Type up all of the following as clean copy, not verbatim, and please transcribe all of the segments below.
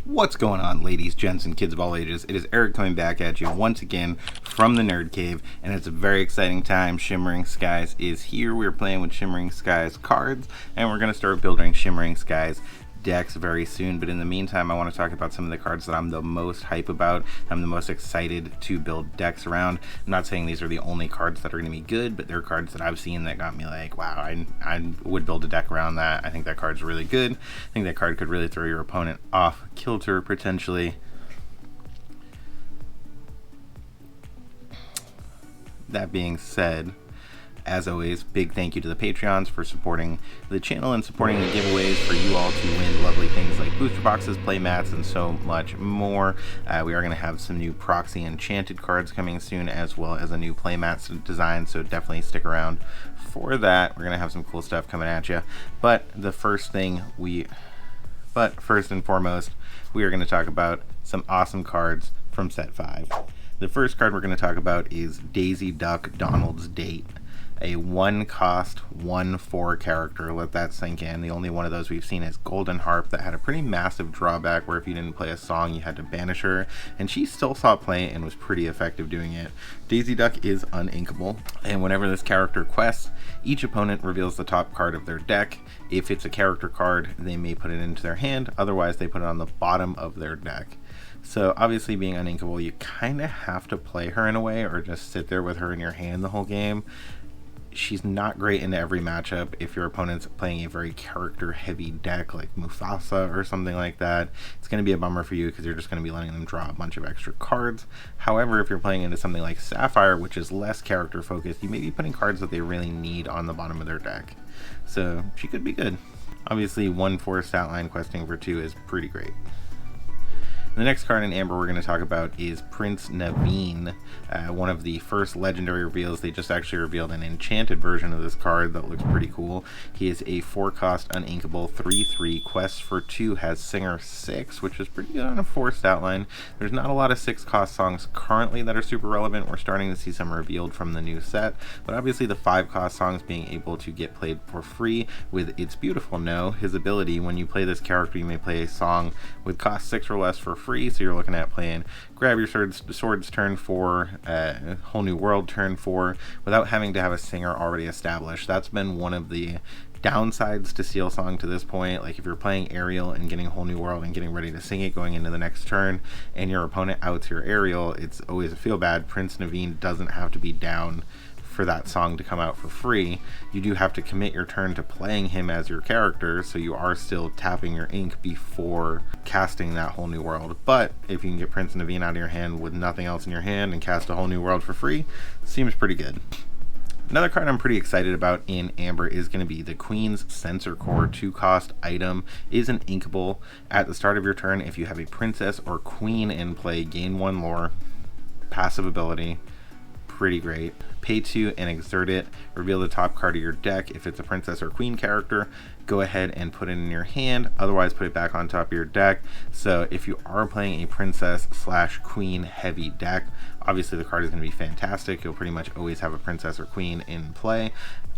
What's going on, ladies, gents, and kids of all ages? It is Eric coming back at you once again from the Nerd Cave, and it's a very exciting time. Shimmering Skies is here. We're playing with Shimmering Skies cards, and we're going to start building Shimmering Skies decks very soon. But in the meantime, I want to talk about some of the cards that I'm the most hype about. I'm the most excited to build decks around. I'm not saying these are the only cards that are going to be good, but they're cards that I've seen that got me like, wow, I would build a deck around that. I think that card's really good. I think that card could really throw your opponent off kilter potentially. That being said, as always, big thank you to the Patreons for supporting the channel and supporting the giveaways for you all to win lovely things like booster boxes, play mats, and so much more. We are going to have some new Proxy Enchanted cards coming soon, as well as a new playmat design, so definitely stick around for that. We're going to have some cool stuff coming at you. But first and foremost, we are going to talk about some awesome cards from set 5. The first card we're going to talk about is Daisy Duck Donald's Date. A 1-cost, 1/4 character. Let that sink in. The only one of those we've seen is Golden Harp, that had a pretty massive drawback where if you didn't play a song, you had to banish her, and she still saw play and was pretty effective doing it. Daisy Duck is uninkable, and whenever this character quests, each opponent reveals the top card of their deck. If it's a character card, they may put it into their hand, otherwise they put it on the bottom of their deck. So obviously, being uninkable, you kind of have to play her in a way, or just sit there with her in your hand the whole game. She's not great in every matchup if your opponent's playing a very character-heavy deck like Mufasa or something like that. It's going to be a bummer for you because you're just going to be letting them draw a bunch of extra cards. However, if you're playing into something like Sapphire, which is less character-focused, you may be putting cards that they really need on the bottom of their deck. So she could be good. Obviously, 1/4 stat line questing for 2 is pretty great. The next card in Amber we're going to talk about is Prince Naveen, one of the first legendary reveals. They just actually revealed an enchanted version of this card that looks pretty cool. He is a 4-cost uninkable 3/3, quests for 2, has Singer 6, which is pretty good on a 4 stat line. There's not a lot of 6-cost songs currently that are super relevant. We're starting to see some revealed from the new set, but obviously the 5-cost songs being able to get played for free with It's Beautiful No, his ability. When you play this character, you may play a song with cost 6 or less for free, so you're looking at playing Grab Your Swords turn 4, Whole New World turn 4, without having to have a singer already established. That's been one of the downsides to Seal Song to this point. Like if you're playing Ariel and getting Whole New World and getting ready to sing it going into the next turn, and your opponent outs your Ariel, it's always a feel bad. Prince Naveen doesn't have to be down for that song to come out for free. You do have to commit your turn to playing him as your character, so you are still tapping your ink before casting that Whole New World. But if you can get Prince Naveen out of your hand with nothing else in your hand and cast a Whole New World for free, seems pretty good. Another card I'm pretty excited about in Amber is going to be the Queen's Sensor Core. 2-cost item, is an inkable. At the start of your turn, if you have a princess or queen in play, gain 1 lore. Passive ability. Pretty great. Pay 2 and exert it. Reveal the top card of your deck. If it's a princess or queen character, go ahead and put it in your hand. Otherwise, put it back on top of your deck. So if you are playing a princess/queen heavy deck, obviously the card is going to be fantastic. You'll pretty much always have a princess or queen in play.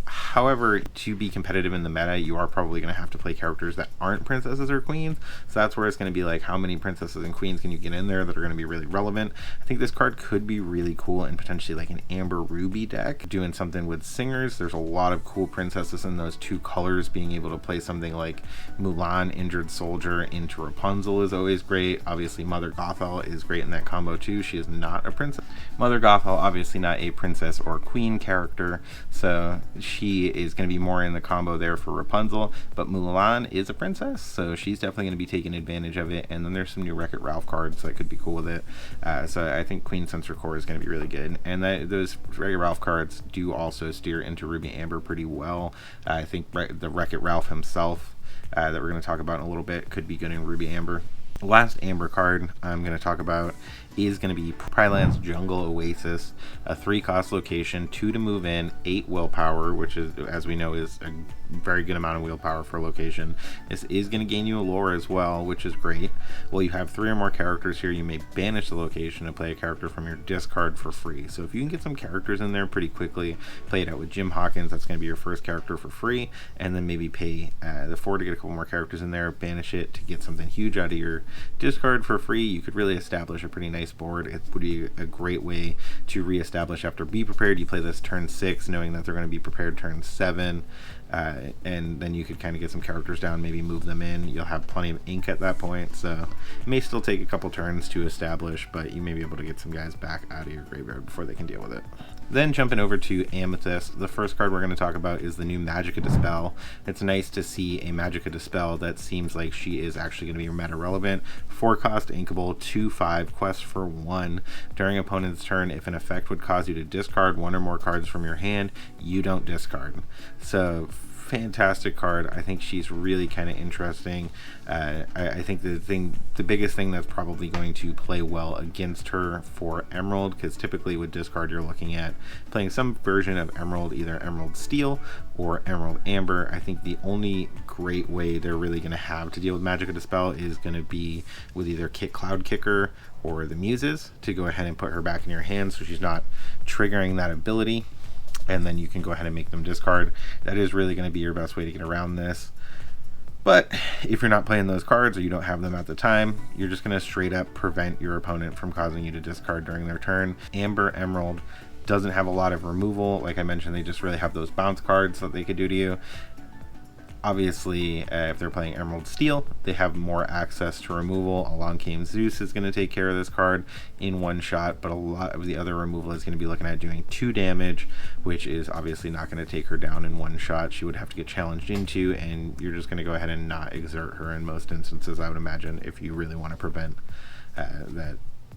However, to be competitive in the meta, you are probably going to have to play characters that aren't princesses or queens. So that's where it's going to be like, how many princesses and queens can you get in there that are going to be really relevant? I think this card could be really cool and potentially like an Amber Ruby deck, doing something with singers. There's a lot of cool princesses in those 2 colors. Being able to play something like Mulan, Injured Soldier into Rapunzel is always great. Obviously, Mother Gothel is great in that combo too. She is not a princess. Mother Gothel, obviously not a princess or queen character, so she is going to be more in the combo there for Rapunzel, but Mulan is a princess, so she's definitely going to be taking advantage of it. And then there's some new Wreck-It Ralph cards that could be cool with it. So I think Queen Sensor Core is going to be really good. And those Wreck-It Ralph cards do also steer into Ruby Amber pretty well. I think the Wreck-It Ralph himself that we're going to talk about in a little bit could be good in Ruby Amber. The last Amber card I'm going to talk about is going to be Pryland's Jungle Oasis, a 3-cost location, 2 to move in, 8 willpower, which is, as we know, is a very good amount of willpower for a location. This is going to gain you a lore as well, which is great. Well, you have 3 or more characters here. You may banish the location and play a character from your discard for free. So if you can get some characters in there pretty quickly, play it out with Jim Hawkins, that's going to be your first character for free, and then maybe pay the 4 to get a couple more characters in there, banish it to get something huge out of your discard for free. You could really establish a pretty nice board. It would be a great way to reestablish after Be Prepared. You play this turn 6 knowing that they're going to be prepared turn 7, and then you could kind of get some characters down, maybe move them in. You'll have plenty of ink at that point, so it may still take a couple turns to establish, but you may be able to get some guys back out of your graveyard before they can deal with it. Then jumping over to Amethyst, the first card we're going to talk about is the new Magicka Dispel. It's nice to see a Magicka Dispel that seems like she is actually going to be meta relevant. 4-cost inkable, 2/5, quest for 1. During opponent's turn, if an effect would cause you to discard 1 or more cards from your hand, you don't discard. So fantastic card. I think she's really kind of interesting. I think the biggest thing that's probably going to play well against her for Emerald, because typically with discard you're looking at playing some version of Emerald, either Emerald Steel or Emerald Amber. I think the only great way they're really going to have to deal with Magicka Dispel is going to be with either Cloud Kicker or the Muses, to go ahead and put her back in your hand so she's not triggering that ability, and then you can go ahead and make them discard. That is really going to be your best way to get around this. But if you're not playing those cards or you don't have them at the time, you're just going to straight up prevent your opponent from causing you to discard during their turn. Amber Emerald doesn't have a lot of removal. Like I mentioned, they just really have those bounce cards that they could do to you. Obviously, if they're playing Emerald Steel, they have more access to removal. Along Came Zeus is going to take care of this card in one shot, but a lot of the other removal is going to be looking at doing 2 damage, which is obviously not going to take her down in one shot. She would have to get challenged into, and you're just going to go ahead and not exert her in most instances, I would imagine, if you really want to prevent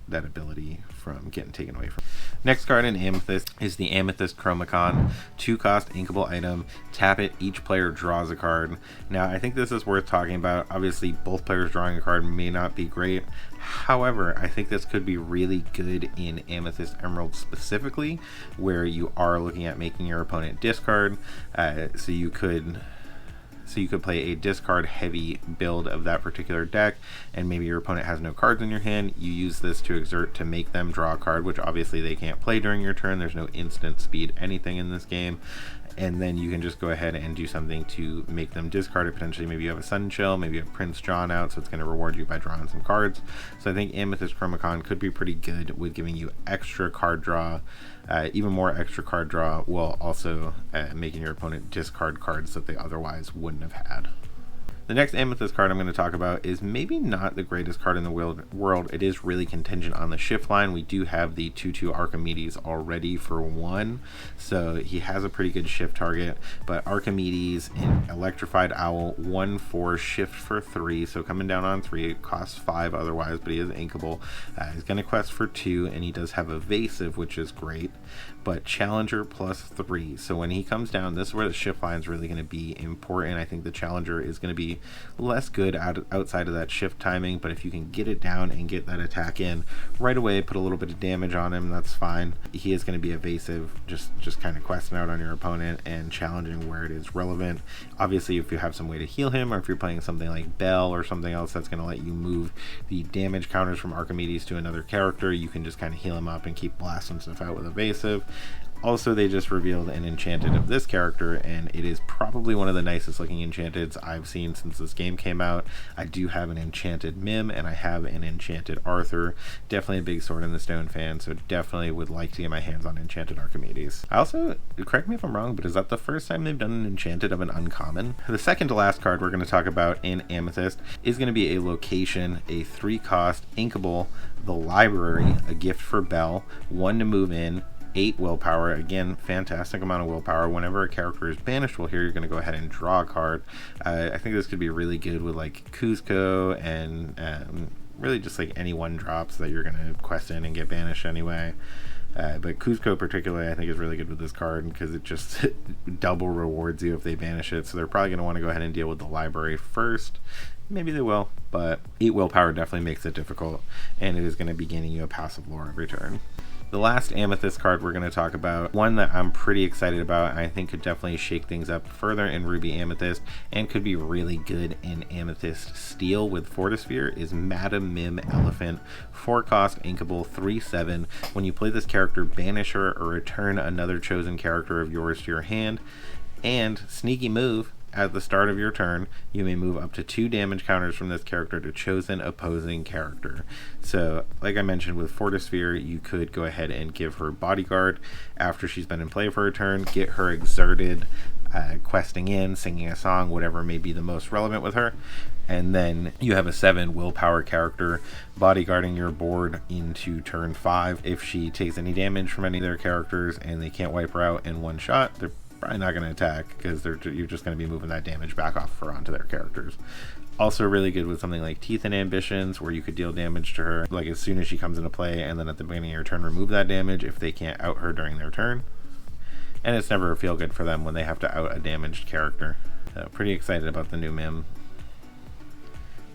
that ability from getting taken away from. Next card in Amethyst is the Amethyst Chromacon, 2-cost inkable item. Tap it, each player draws a card. Now I think this is worth talking about. Obviously both players drawing a card may not be great. However, I think this could be really good in Amethyst Emerald specifically, where you are looking at making your opponent discard. So you could play a discard heavy build of that particular deck, and maybe your opponent has no cards in your hand. You use this to exert to make them draw a card, which obviously they can't play during your turn. There's no instant speed anything in this game. And then you can just go ahead and do something to make them discard it. Potentially maybe you have a Sun Chill, maybe you have Prince John out, so it's going to reward you by drawing some cards. So I think Amethyst Chromacon could be pretty good with giving you extra card draw, even more extra card draw, while also making your opponent discard cards that they otherwise wouldn't have had. The next Amethyst card I'm going to talk about is maybe not the greatest card in the world. It is really contingent on the shift line. We do have the 2/2 Archimedes already for 1, so he has a pretty good shift target. But Archimedes in Electrified Owl, 1/4 shift for 3, so coming down on 3, it costs 5 otherwise, but he is inkable. He's going to quest for 2, and he does have Evasive, which is great, but Challenger plus 3. So when he comes down, this is where the shift line is really going to be important. I think the Challenger is going to be less good outside of that shift timing, but if you can get it down and get that attack in right away, put a little bit of damage on him, that's fine. He is going to be evasive, just kind of questing out on your opponent and challenging where it is relevant. Obviously, if you have some way to heal him, or if you're playing something like Bell or something else that's going to let you move the damage counters from Archimedes to another character, you can just kind of heal him up and keep blasting stuff out with evasive. Also, they just revealed an enchanted of this character, and it is probably one of the nicest looking enchanteds I've seen since this game came out. I do have an enchanted Mim, and I have an enchanted Arthur. Definitely a big Sword in the Stone fan, so definitely would like to get my hands on enchanted Archimedes. I also, correct me if I'm wrong, but is that the first time they've done an enchanted of an uncommon? The second to last card we're going to talk about in Amethyst is going to be a location, a 3-cost inkable, the Library, a gift for Bell, 1 to move in, 8 willpower. Again, fantastic amount of willpower. Whenever a character is banished, well, here you're going to go ahead and draw a card. I think this could be really good with like Kuzco and really just like any 1-drops that you're going to quest in and get banished anyway. But Cusco particularly I think is really good with this card because it just double rewards you if they banish it. So they're probably going to want to go ahead and deal with the library first. Maybe they will, but 8 willpower definitely makes it difficult, and it is going to be gaining you a passive lore every turn. The last Amethyst card we're going to talk about, one that I'm pretty excited about, and I think could definitely shake things up further in Ruby Amethyst, and could be really good in Amethyst Steel with Fortisphere, is Madam Mim Elephant. 4-cost, inkable, 3/7. When you play this character, banish her or return another chosen character of yours to your hand. And sneaky move, at the start of your turn, you may move up to 2 damage counters from this character to chosen opposing character. So, like I mentioned with Fortisphere, you could go ahead and give her Bodyguard after she's been in play for a turn, get her exerted, questing in, singing a song, whatever may be the most relevant with her. And then you have a 7 willpower character bodyguarding your board into turn 5. If she takes any damage from any of their characters and they can't wipe her out in one shot, they're probably not going to attack because you're just going to be moving that damage back off her onto their characters. Also really good with something like Teeth and Ambitions, where you could deal damage to her like as soon as she comes into play, and then at the beginning of your turn remove that damage if they can't out her during their turn. And it's never a feel good for them when they have to out a damaged character. So pretty excited about the new Mim.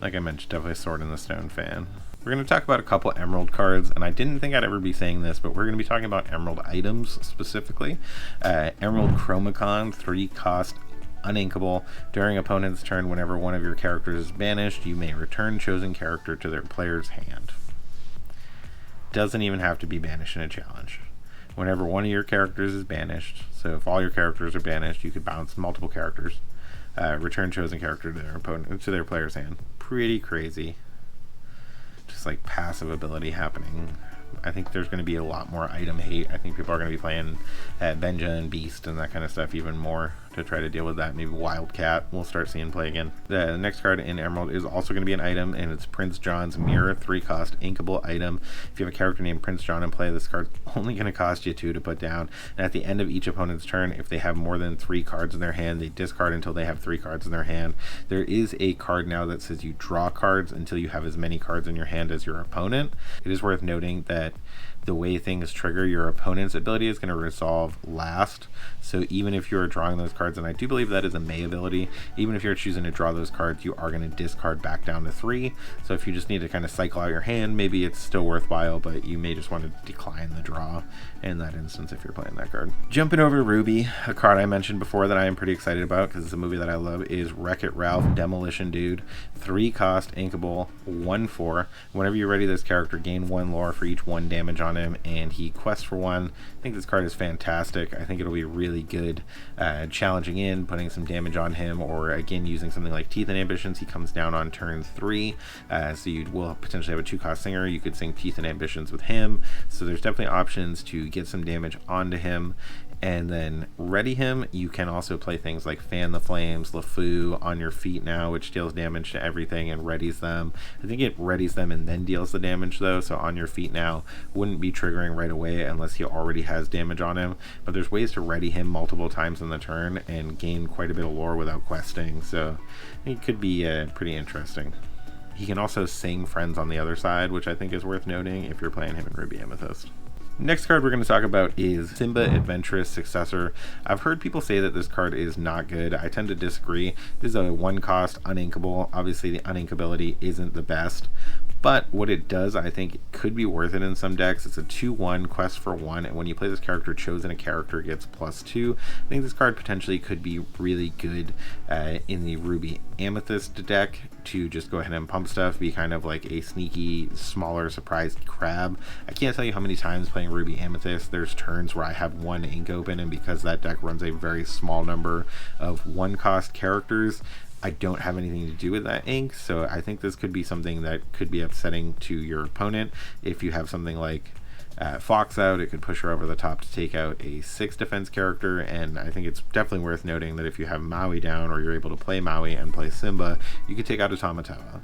Like I mentioned, definitely a Sword in the Stone fan. We're going to talk about a couple Emerald cards, and I didn't think I'd ever be saying this, but we're going to be talking about Emerald items specifically. Emerald Chromacon, 3-cost, uninkable. During opponent's turn, whenever one of your characters is banished, you may return chosen character to their player's hand. Doesn't even have to be banished in a challenge. Whenever one of your characters is banished, so if all your characters are banished, you could bounce multiple characters, return chosen character to their opponent, to their player's hand. Pretty crazy. Just like passive ability happening. I think there's going to be a lot more item hate. I think people are going to be playing Benja and Beast and that kind of stuff even more to try to deal with that. Maybe Wildcat we'll start seeing play again. The next card in Emerald is also going to be an item, and it's Prince John's Mirror, 3-cost, inkable item. If you have a character named Prince John in play, this card's only going to cost you 2 to put down. And at the end of each opponent's turn, if they have more than 3 cards in their hand, they discard until they have 3 cards in their hand. There is a card now that says you draw cards until you have as many cards in your hand as your opponent. It is worth noting that the way things trigger, your opponent's ability is going to resolve last. So even if you're drawing those cards, and I do believe that is a May ability, even if you're choosing to draw those cards, you are going to discard back down to 3. So if you just need to kind of cycle out your hand, maybe it's still worthwhile, but you may just want to decline the draw in that instance if you're playing that card. Jumping over to Ruby, a card I mentioned before that I am pretty excited about because it's a movie that I love, is Wreck-It Ralph, Demolition Dude, 3-cost, inkable, 1/4. Whenever you ready this character, gain 1 lore for each 1 damage on him, and he quests for 1. I think this card is fantastic. I think it'll be really good challenging in, putting some damage on him, or again using something like Teeth and Ambitions. He comes down on turn 3, so you will potentially have a 2-cost singer. You could sing Teeth and Ambitions with him, so there's definitely options to get some damage onto him. And then ready him, you can also play things like Fan the Flames, LeFou, On Your Feet Now, which deals damage to everything and readies them. I think it readies them and then deals the damage though, so On Your Feet Now wouldn't be triggering right away unless he already has damage on him. But there's ways to ready him multiple times in the turn and gain quite a bit of lore without questing, so it could be pretty interesting. He can also sing Friends on the other side, which I think is worth noting if you're playing him in Ruby Amethyst. Next card we're going to talk about is Simba Adventurous Successor. I've heard people say that this card is not good. I tend to disagree. This is a 1-cost uninkable. Obviously the uninkability isn't the best, but what it does, I think, could be worth it in some decks. It's a 2/1 quest for 1, and when you play this character, chosen a character gets +2. I think this card potentially could be really good in the Ruby Amethyst deck to just go ahead and pump stuff, be kind of like a sneaky, smaller, surprised crab. I can't tell you how many times playing Ruby Amethyst, there's turns where I have 1 ink open, and because that deck runs a very small number of 1-cost characters, I don't have anything to do with that ink, so I think this could be something that could be upsetting to your opponent. If you have something like Fox out, it could push her over the top to take out a 6 defense character, and I think it's definitely worth noting that if you have Maui down, or you're able to play Maui and play Simba, you could take out a Tamatoa.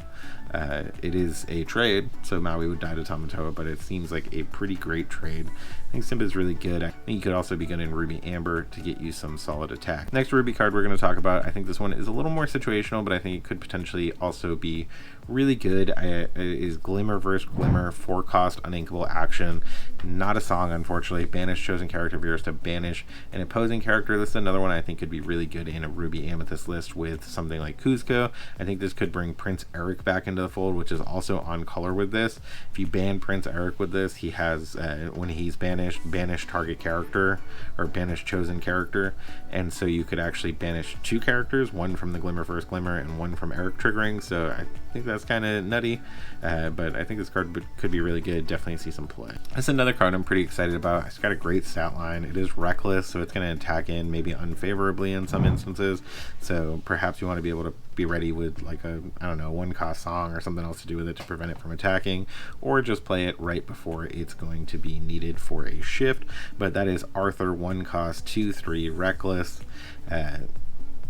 It is a trade, so Maui would die to Tamatoa, but it seems like a pretty great trade. I think Simba is really good. I think you could also be good in Ruby Amber to get you some solid attack. Next Ruby card we're going to talk about, I think this one is a little more situational, but I think it could potentially also be really good, is Glimmer vs. Glimmer, 4-cost uninkable action. Not a song, unfortunately. Banish chosen character of yours to banish an opposing character. This is another one I think could be really good in a Ruby Amethyst list with something like Kuzco. I think this could bring Prince Eric back into the fold, which is also on color with this. If you ban Prince Eric with this, he has, when he's banished, banish target character, or banish chosen character, and so you could actually banish 2 characters, one from the Glimmer First Glimmer and one from Eric triggering, so I think that's kind of nutty, but I think this card could be really good. Definitely see some play. That's another card I'm pretty excited about. It's got a great stat line. It is reckless, so it's going to attack in maybe unfavorably in some instances, so perhaps you want to be able to be ready with like a, I don't know, 1-cost song or something else to do with it to prevent it from attacking, or just play it right before it's going to be needed for a shift. But that is Arthur, 1-cost, 2/3, reckless.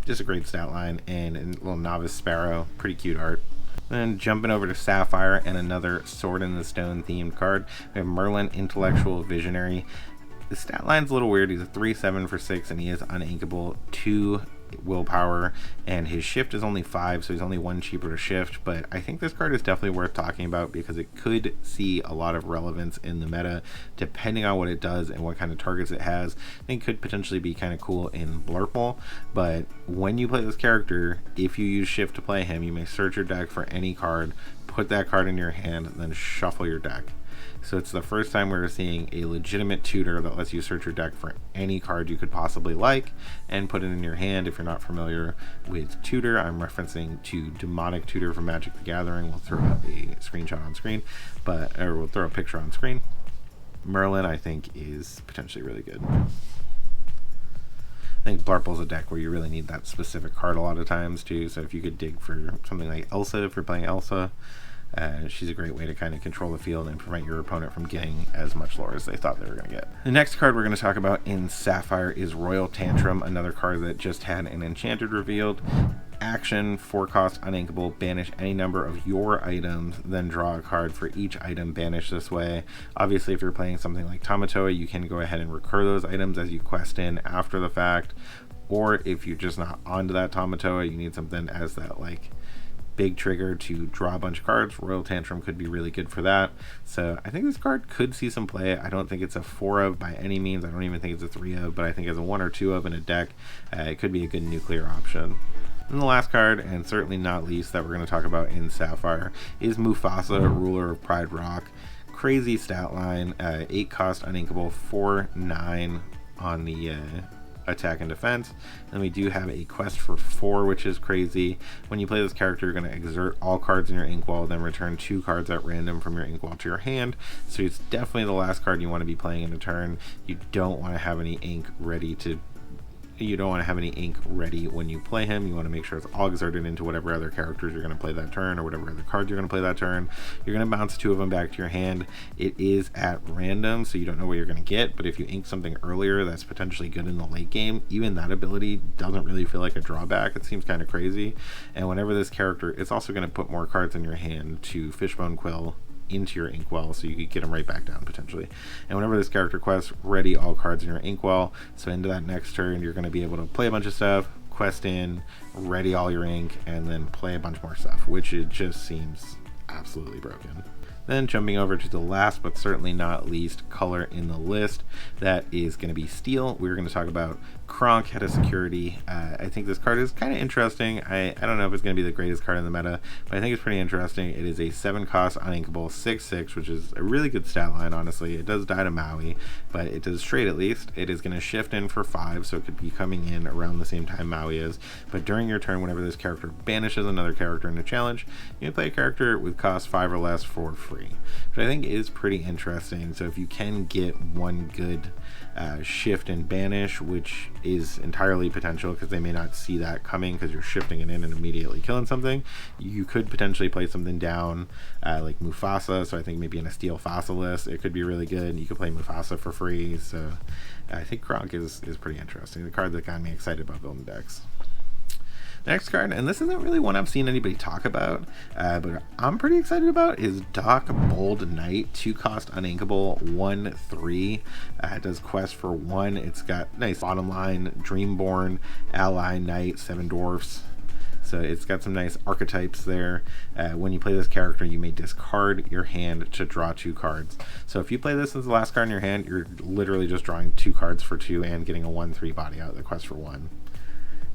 Just a great stat line, and a little Novice Sparrow, pretty cute art. Then jumping over to Sapphire and another Sword in the Stone themed card, we have Merlin, Intellectual Visionary. The stat line's a little weird. He's a 3/7 for 6, and he is uninkable, 2 willpower, and his shift is only 5, so he's only 1 cheaper to shift. But I think this card is definitely worth talking about because it could see a lot of relevance in the meta depending on what it does and what kind of targets it has. I think it could potentially be kind of cool in Blurple, but when you play this character, if you use shift to play him, you may search your deck for any card, put that card in your hand, and then shuffle your deck. So it's the first time we're seeing a legitimate tutor that lets you search your deck for any card you could possibly like and put it in your hand. If you're not familiar with tutor, I'm referencing to Demonic Tutor from Magic the Gathering. We'll throw up a screenshot on screen, or we'll throw a picture on screen. Merlin, I think, is potentially really good. I think Blarple's a deck where you really need that specific card a lot of times too. So if you could dig for something like Elsa, if you're playing Elsa, she's a great way to kind of control the field and prevent your opponent from getting as much lore as they thought they were going to get. The next card we're going to talk about in Sapphire is Royal Tantrum, another card that just had an enchanted revealed. Action, 4-cost, uninkable, banish any number of your items, then draw a card for each item banished this way. Obviously, if you're playing something like Tamatoa, you can go ahead and recur those items as you quest in after the fact, or if you're just not onto that Tamatoa, you need something as that like big trigger to draw a bunch of cards. Royal Tantrum could be really good for that. So I think this card could see some play. I don't think it's a 4 of by any means. I don't even think it's a 3 of, but I think as a 1 or 2 of in a deck, it could be a good nuclear option. And the last card, and certainly not least, that we're going to talk about in Sapphire is Mufasa, Ruler of Pride Rock. Crazy stat line, 8-cost, uninkable, 4/9 on the attack and defense. And we do have a quest for 4, which is crazy. When you play this character, you're going to exert all cards in your inkwell, then return 2 cards at random from your inkwell to your hand. So it's definitely the last card you want to be playing in a turn. You don't want to have any ink ready when you play him. You want to make sure it's all exerted into whatever other characters you're going to play that turn, or whatever other cards you're going to play that turn. You're going to bounce 2 of them back to your hand. It is at random, so you don't know what you're going to get, but if you ink something earlier that's potentially good in the late game, even that ability doesn't really feel like a drawback. It seems kind of crazy. And whenever this character, it's also going to put more cards in your hand to Fishbone Quill into your inkwell, so you could get them right back down potentially. And whenever this character quests, ready all cards in your inkwell, so into that next turn you're going to be able to play a bunch of stuff, quest in, ready all your ink, and then play a bunch more stuff, which it just seems absolutely broken. Then jumping over to the last but certainly not least color in the list, that is going to be Steel. We're going to talk about Kronk, Head of Security. I think this card is kind of interesting. I don't know if it's going to be the greatest card in the meta, but I think it's pretty interesting. It is a 7-cost, uninkable, 6/6, which is a really good stat line, honestly. It does die to Maui, but it does straight at least. It is going to shift in for 5, so it could be coming in around the same time Maui is. But during your turn, whenever this character banishes another character in a challenge, you can play a character with cost 5 or less for free, which I think is pretty interesting. So if you can get one good shift and banish, which is entirely potential because they may not see that coming because you're shifting it in and immediately killing something, you could potentially play something down like Mufasa. So I think maybe in a Steel Fossil list it could be really good. You could play Mufasa for free. So I think Kronk is pretty interesting, the card that got me excited about building decks. Next card, and this isn't really one I've seen anybody talk about, but I'm pretty excited about, is Doc Bold Knight, 2-cost, uninkable, 1/3. It does quest for 1. It's got nice bottom line, Dreamborn, Ally Knight, 7 dwarfs. So it's got some nice archetypes there. When you play this character, you may discard your hand to draw 2 cards. So if you play this as the last card in your hand, you're literally just drawing 2 cards for 2 and getting a 1/3 body out of the quest for 1.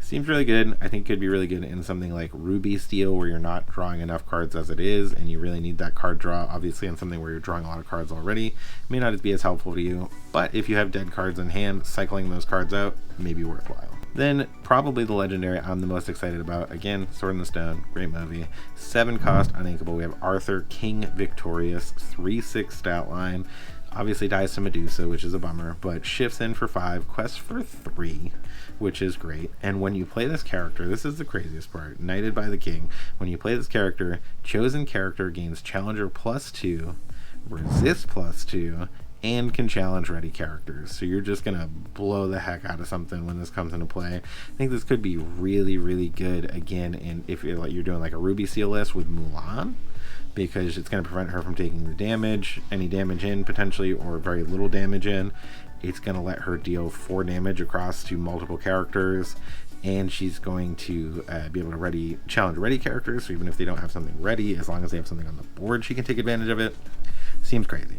Seems really good. I think it could be really good in something like Ruby Steel, where you're not drawing enough cards as it is, and you really need that card draw. Obviously, in something where you're drawing a lot of cards already, it may not be as helpful to you, but if you have dead cards in hand, cycling those cards out may be worthwhile. Then, probably the legendary I'm the most excited about. Again, Sword in the Stone, great movie. 7 cost, uninkable. We have Arthur, King Victorious, 3/6 stat line. Obviously dies to Medusa, which is a bummer, but shifts in for 5, quests for 3, which is great. And when you play this character, this is the craziest part, Knighted by the King. When you play this character, chosen character gains Challenger +2, Resist +2, and can challenge ready characters. So you're just going to blow the heck out of something when this comes into play. I think this could be really, really good, again, and if you're doing like a Ruby Seal list with Mulan, because it's going to prevent her from taking the damage, any damage in potentially, or very little damage in. It's going to let her deal 4 damage across to multiple characters, and she's going to be able to challenge ready characters, so even if they don't have something ready, as long as they have something on the board, she can take advantage of it. Seems crazy.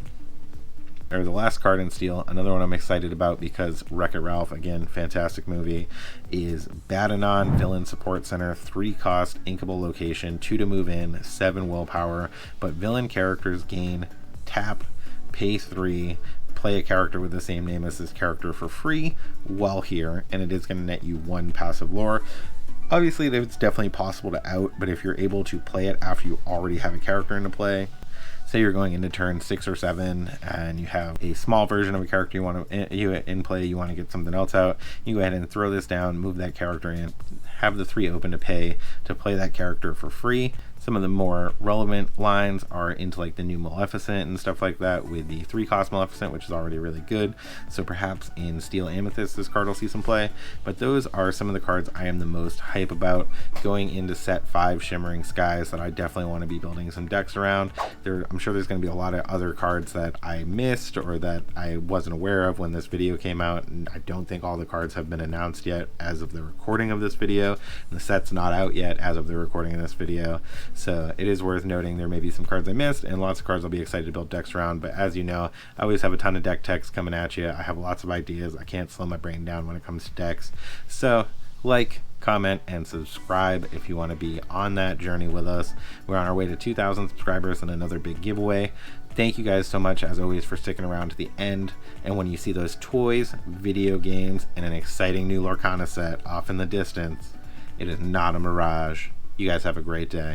Or the last card in Steel, another one I'm excited about because Wreck-It Ralph, again, fantastic movie, is Badanon Villain Support Center, 3 cost, inkable location, 2 to move in, 7 willpower, but villain characters gain tap, pay 3, play a character with the same name as this character for free while here, and it is going to net you 1 passive lore. Obviously, it's definitely possible to out, but if you're able to play it after you already have a character into play, say you're going into turn 6 or 7 and you have a small version of a character you want to in play, you want to get something else out, you go ahead and throw this down, move that character in, have the 3 open to pay to play that character for free. Some of the more relevant lines are into like the new Maleficent and stuff like that, with the 3 cost Maleficent, which is already really good. So perhaps in Steel Amethyst this card will see some play, but those are some of the cards I am the most hype about going into set 5 Shimmering Skies that I definitely want to be building some decks around. I'm sure there's going to be a lot of other cards that I missed or that I wasn't aware of when this video came out, and I don't think all the cards have been announced yet as of the recording of this video, and the set's not out yet as of the recording of this video. So it is worth noting there may be some cards I missed and lots of cards I'll be excited to build decks around, but as you know, I always have a ton of deck techs coming at you. I have lots of ideas. I can't slow my brain down when it comes to decks. So like, comment, and subscribe if you want to be on that journey with us. We're on our way to 2,000 subscribers and another big giveaway. Thank you guys so much, as always, for sticking around to the end. And when you see those toys, video games, and an exciting new Lorcana set off in the distance, it is not a mirage. You guys have a great day.